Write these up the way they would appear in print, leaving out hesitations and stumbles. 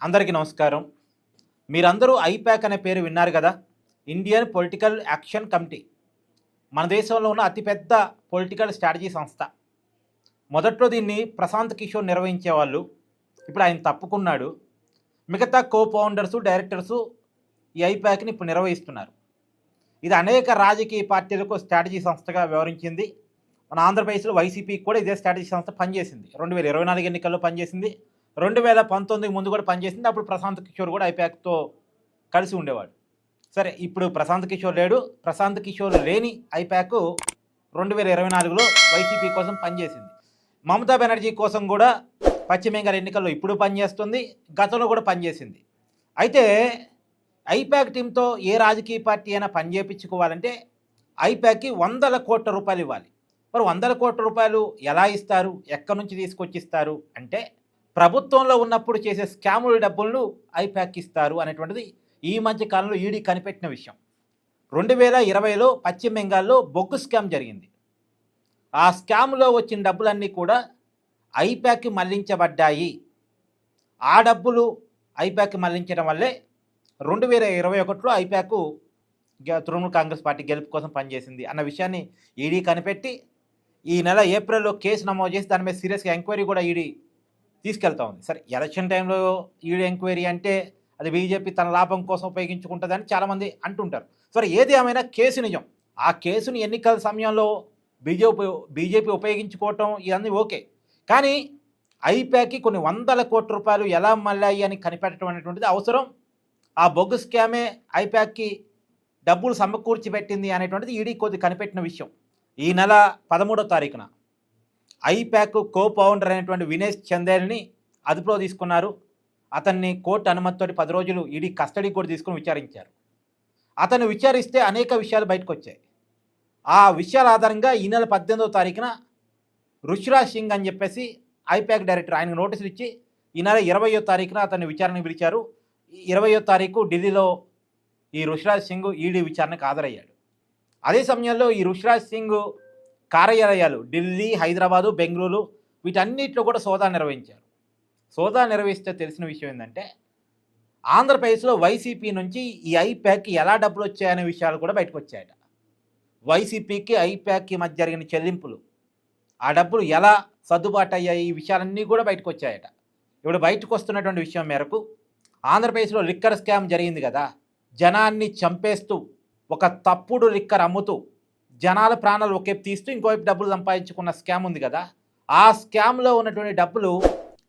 అందరికీ నమస్కారం. మీరందరూ ఐపాక్ అనే పేరు విన్నారు కదా. ఇండియన్ పొలిటికల్ యాక్షన్ కమిటీ మన దేశంలో ఉన్న అతిపెద్ద పొలిటికల్ స్ట్రాటజీ సంస్థ. మొదట్లో దీన్ని ప్రశాంత్ కిషోర్ నిర్వహించేవాళ్ళు. ఇప్పుడు ఆయన తప్పుకున్నాడు. మిగతా కో ఫౌండర్సు డైరెక్టర్సు ఈ ఐపాక్ని ఇప్పుడు నిర్వహిస్తున్నారు. ఇది అనేక రాజకీయ పార్టీలకు స్ట్రాటజీ సంస్థగా వ్యవహరించింది. మన ఆంధ్రప్రదేశ్లో వైసీపీకి కూడా ఇదే స్ట్రాటజీ సంస్థ పనిచేసింది. 2024 ఎన్నికల్లో పనిచేసింది. 2019 ముందు కూడా పనిచేసింది. అప్పుడు ప్రశాంత్ కిషోర్ కూడా ఐపాక్తో కలిసి ఉండేవాడు. సరే, ఇప్పుడు ప్రశాంత్ కిషోర్ లేడు. ప్రశాంత్ కిషోర్ లేని ఐపాక్ 2024లో వైసీపీ కోసం పనిచేసింది. మమతా బెనర్జీ కోసం కూడా పశ్చిమ బెంగాల్ ఎన్నికల్లో ఇప్పుడు పనిచేస్తుంది, గతంలో కూడా పనిచేసింది. అయితే ఐపాక్ టీంతో ఏ రాజకీయ పార్టీ అయినా పని చేయించుకోవాలంటే ఐపాక్కి 100 కోట్ల రూపాయలు ఇవ్వాలి. మరి 100 కోట్ల రూపాయలు ఎలా ఇస్తారు, ఎక్కడి నుంచి తీసుకొచ్చిస్తారు అంటే ప్రభుత్వంలో ఉన్నప్పుడు చేసే స్కాముల డబ్బులను ఐపాక్ ఇస్తారు అనేటువంటిది ఈ మధ్య కాలంలో ఈడీ కనిపెట్టిన విషయం. 2020లో పశ్చిమ బెంగాల్లో బొగ్గు స్కామ్ జరిగింది. ఆ స్కామ్లో వచ్చిన డబ్బులన్నీ కూడా ఐపాక్కి మళ్లించబడ్డాయి. ఆ డబ్బులు ఐపాక్కి మళ్లించడం వల్లే 2021లో ఐపాక్ తృణమూల్ కాంగ్రెస్ పార్టీ గెలుపు కోసం పనిచేసింది అన్న విషయాన్ని ఈడీ కనిపెట్టి ఈ నెల ఏప్రిల్లో కేసు నమోదు చేసి దాని మీద సీరియస్గా ఎంక్వైరీ కూడా ఈడీ తీసుకెళ్తా ఉంది. సరే, ఎలక్షన్ టైంలో ఈడీ ఎంక్వైరీ అంటే అది బీజేపీ తన లాభం కోసం ఉపయోగించుకుంటుందని చాలామంది అంటుంటారు. సరే, ఏది ఏమైనా కేసు నిజం. ఆ కేసుని ఎన్నికల సమయంలో బీజేపీ ఉపయోగించుకోవటం ఇవన్నీ ఓకే. కానీ ఐపాక్కి కొన్ని 100 కోట్ల రూపాయలు ఎలా మళ్ళాయి అని కనిపెట్టడం అనేటువంటిది అవసరం. ఆ బొగ్గు స్కామే ఐపాక్కి డబ్బులు సమకూర్చి పెట్టింది అనేటువంటిది ఈడీ కొద్ది కనిపెట్టిన విషయం. ఈ నెల 13వ తారీఖున ఐపాక్ కో ఫౌండర్ అయినటువంటి వినేష్ చందేల్ని అదుపులో తీసుకున్నారు. అతన్ని కోర్టు అనుమతితో 10 రోజులు ఈడీ కస్టడీకి కూడా తీసుకుని విచారించారు. అతను విచారిస్తే అనేక విషయాలు బయటకు వచ్చాయి. ఆ విషయాల ఆధారంగా ఈ నెల 18వ తారీఖున రుషిరాజ్ సింగ్ అని చెప్పేసి ఐపాక్ డైరెక్టర్ ఆయనకు నోటీసులు ఇచ్చి ఈ నెల 20వ తారీఖున అతన్ని విచారణకు పిలిచారు. 20వ తారీఖు ఢిల్లీలో ఈ రుషిరాజ్ సింగ్ ఈడీ విచారణకు హాజరయ్యాడు. అదే సమయంలో ఈ రుషిరాజ్ సింగ్ కార్యాలయాలు ఢిల్లీ, హైదరాబాదు, బెంగళూరు వీటన్నిటిలో కూడా సోదా నిర్వహించారు. సోదా నిర్వహిస్తే తెలిసిన విషయం ఏంటంటే ఆంధ్రప్రదేశ్లో వైసీపీ నుంచి ఈ ఐపాక్కి ఎలా డబ్బులు వచ్చాయనే విషయాలు కూడా బయటకు వచ్చాయట. వైసీపీకి ఐపాక్కి మధ్య జరిగిన చెల్లింపులు, ఆ డబ్బులు ఎలా సర్దుబాటు అయ్యాయి, ఈ విషయాలన్నీ కూడా బయటకు వచ్చాయట. ఇప్పుడు బయటకు వస్తున్నటువంటి విషయం మేరకు ఆంధ్రప్రదేశ్లో లిక్కర్ స్కామ్ జరిగింది కదా. జనాన్ని చంపేస్తూ ఒక తప్పుడు లిక్కర్ అమ్ముతూ జనాల ప్రాణాలు ఒకవైపు తీస్తూ ఇంకోవైపు డబ్బులు సంపాదించుకున్న స్కామ్ ఉంది కదా. ఆ స్కామ్లో ఉన్నటువంటి డబ్బులు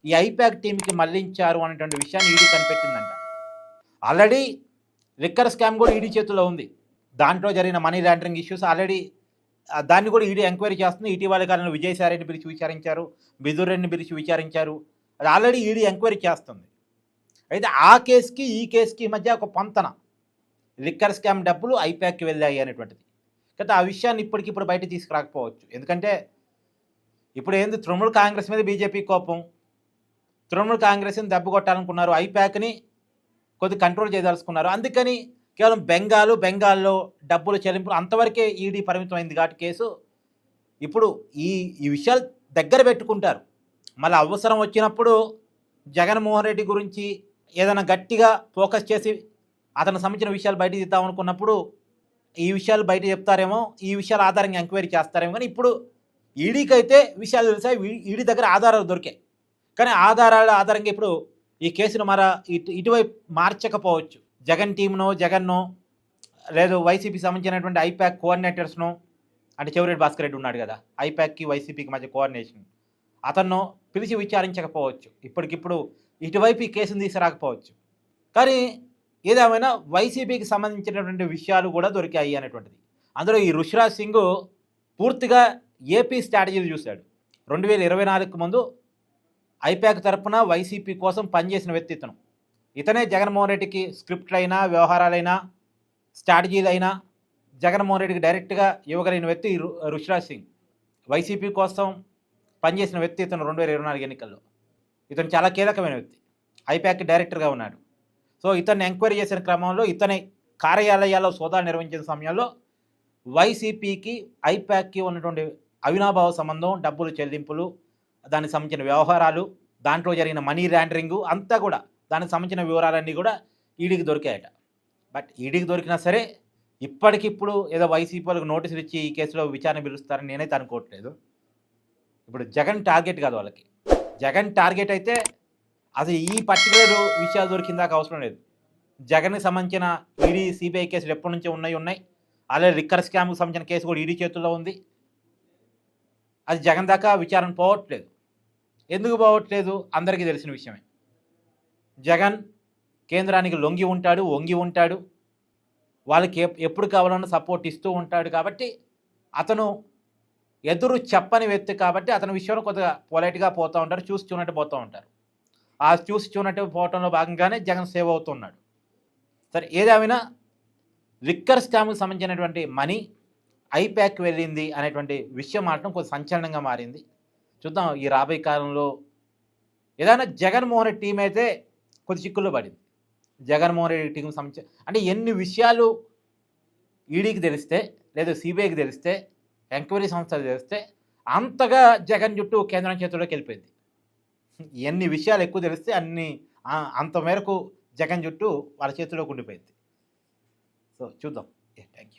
ఈ ఐపాక్ టీంకి మళ్లించారు అనేటువంటి విషయాన్ని ఈడీ కనిపెట్టిందంట. ఆల్రెడీ లిక్కర్ స్కామ్ కూడా ఈడీ చేతిలో ఉంది. దాంట్లో జరిగిన మనీ లాండరింగ్ ఇష్యూస్ ఆల్రెడీ దాన్ని కూడా ఈడీ ఎంక్వైరీ చేస్తుంది. ఇటీవల కాలంలో విజయసాయిరెడ్డిని పిలిచి విచారించారు, బిదుర్ రెడ్డిని పిలిచి విచారించారు. అది ఆల్రెడీ ఈడీ ఎంక్వైరీ చేస్తుంది. అయితే ఆ కేసుకి ఈ కేసుకి మధ్య ఒక పొంతన, లిక్కర్ స్కామ్ డబ్బులు ఐపాక్కి వెళ్ళాయి అనేటువంటిది. అయితే ఆ విషయాన్ని ఇప్పటికిప్పుడు బయట తీసుకురాకపోవచ్చు. ఎందుకంటే ఇప్పుడు ఏంది, తృణమూల్ కాంగ్రెస్ మీద బీజేపీ కోపం. తృణమూల్ కాంగ్రెస్ని దెబ్బ కొట్టాలనుకున్నారు, ఐపాక్ని కొద్ది కంట్రోల్ చేయదలుచుకున్నారు. అందుకని కేవలం బెంగాల్లో డబ్బులు చెల్లింపులు అంతవరకే ఈడీ పరిమితమైంది కాబట్టి కేసు. ఇప్పుడు ఈ విషయాలు దగ్గర పెట్టుకుంటారు. మళ్ళీ అవసరం వచ్చినప్పుడు జగన్మోహన్ రెడ్డి గురించి ఏదైనా గట్టిగా ఫోకస్ చేసి అతనికి సంబంధించిన విషయాలు బయట తీద్దామనుకున్నప్పుడు ఈ విషయాలు బయట చెప్తారేమో, ఈ విషయాల ఆధారంగా ఎంక్వైరీ చేస్తారేమో. కానీ ఇప్పుడు ఈడీకి అయితే విషయాలు తెలిసాయి, ఈడీ దగ్గర ఆధారాలు దొరికాయి. కానీ ఆధారాల ఆధారంగా ఇప్పుడు ఈ కేసును ఇటువైపు మార్చకపోవచ్చు. జగన్ టీంనో, జగన్నో, లేదు వైసీపీకి సంబంధించినటువంటి ఐపాక్ కోఆర్డినేటర్స్నో, అంటే చెవిరెడ్డి భాస్కర్ రెడ్డి ఉన్నాడు కదా, ఐపాక్కి వైసీపీకి మధ్య కోఆర్డినేషన్, అతన్నో పిలిచి విచారించకపోవచ్చు. ఇప్పటికిప్పుడు ఇటువైపు ఈ కేసును తీసుకురాకపోవచ్చు. కానీ ఏదేమైనా వైసీపీకి సంబంధించినటువంటి విషయాలు కూడా దొరికాయి అనేటువంటిది. అందులో ఈ రుషిరాజ్ సింగ్ పూర్తిగా ఏపీ స్ట్రాటజీలు చూశాడు. 2024కు ముందు ఐపాక్ తరపున వైసీపీ కోసం పనిచేసిన వ్యక్తి ఇతను. ఇతనే జగన్మోహన్ రెడ్డికి స్క్రిప్ట్లైనా, వ్యవహారాలైనా, స్ట్రాటజీలైనా జగన్మోహన్ రెడ్డికి డైరెక్ట్గా ఇవ్వగలిగిన వ్యక్తి రుషిరాజ్ సింగ్. వైసీపీ కోసం పనిచేసిన వ్యక్తి ఇతను 2024 ఎన్నికల్లో. ఇతను చాలా కీలకమైన వ్యక్తి, ఐపాక్ డైరెక్టర్గా ఉన్నాడు. సో ఇతన్ని ఎంక్వైరీ చేసిన క్రమంలో, ఇతని కార్యాలయాల్లో సోదాలు నిర్వహించిన సమయంలో వైసీపీకి ఐపాక్కి ఉన్నటువంటి అవినాభావ సంబంధం, డబ్బులు చెల్లింపులు, దానికి సంబంధించిన వ్యవహారాలు, దాంట్లో జరిగిన మనీ లాండరింగు అంతా కూడా దానికి సంబంధించిన వివరాలన్నీ కూడా ఈడీకి దొరికాయట. బట్ ఈడీకి దొరికినా సరే ఇప్పటికిప్పుడు ఏదో వైసీపీ వాళ్ళకి నోటీసులు ఇచ్చి ఈ కేసులో విచారణ పిలుస్తారని నేనైతే అనుకోవట్లేదు. ఇప్పుడు జగన్ టార్గెట్ కాదు వాళ్ళకి. జగన్ టార్గెట్ అయితే అసలు ఈ పర్టికులర్ విషయాలు దొరికిందాక అవసరం లేదు. జగన్కి సంబంధించిన ఈడీ సిబిఐ కేసులు ఎప్పటి నుంచో ఉన్నాయి. అలాగే లిక్కర్ స్కామ్కి సంబంధించిన కేసు కూడా ఈడీ చేతుల్లో ఉంది. అది జగన్ దాకా విచారణ పోవట్లేదు. ఎందుకు పోవట్లేదు అందరికీ తెలిసిన విషయమే. జగన్ కేంద్రానికి లొంగి ఉంటాడు, వంగి ఉంటాడు, వాళ్ళకి ఎప్పుడు కావాలన్నా సపోర్ట్ ఇస్తూ ఉంటాడు. కాబట్టి అతను ఎదురు చెప్పని వ్యక్తి కాబట్టి అతని విషయంలో కొద్దిగా పొలైట్గా పోతూ ఉంటారు, చూసి చూనట్టు పోతూ ఉంటారు. ఆ చూసి చూనట్టు పోవటంలో భాగంగానే జగన్ సేవ్ అవుతున్నాడు. సరే ఏదేమైనా లిక్కర్ స్కామ్కి సంబంధించినటువంటి మనీ ఐప్యాక్ వెళ్ళింది అనేటువంటి విషయం మాత్రం కొంచెం సంచలనంగా మారింది. చూద్దాం ఈ రాబోయే కాలంలో ఏదైనా జగన్మోహన్ రెడ్డి టీం అయితే కొద్ది చిక్కుల్లో పడింది. జగన్మోహన్ రెడ్డి టీంకి సంబంధించి అంటే ఎన్ని విషయాలు ఈడీకి తెలిస్తే లేదా సిబిఐకి తెలిస్తే ఎంక్వైరీ సంస్థలు తెలిస్తే అంతగా జగన్ జుట్టు కేంద్రం చేతుల్లోకి వెళ్ళిపోయింది. ఎన్ని విషయాలు ఎక్కువ తెలిస్తే అంత మేరకు జగన్ జుట్టు వాళ్ళ చేతిలోకి ఉండిపోయింది. సో చూద్దాం. Thank you.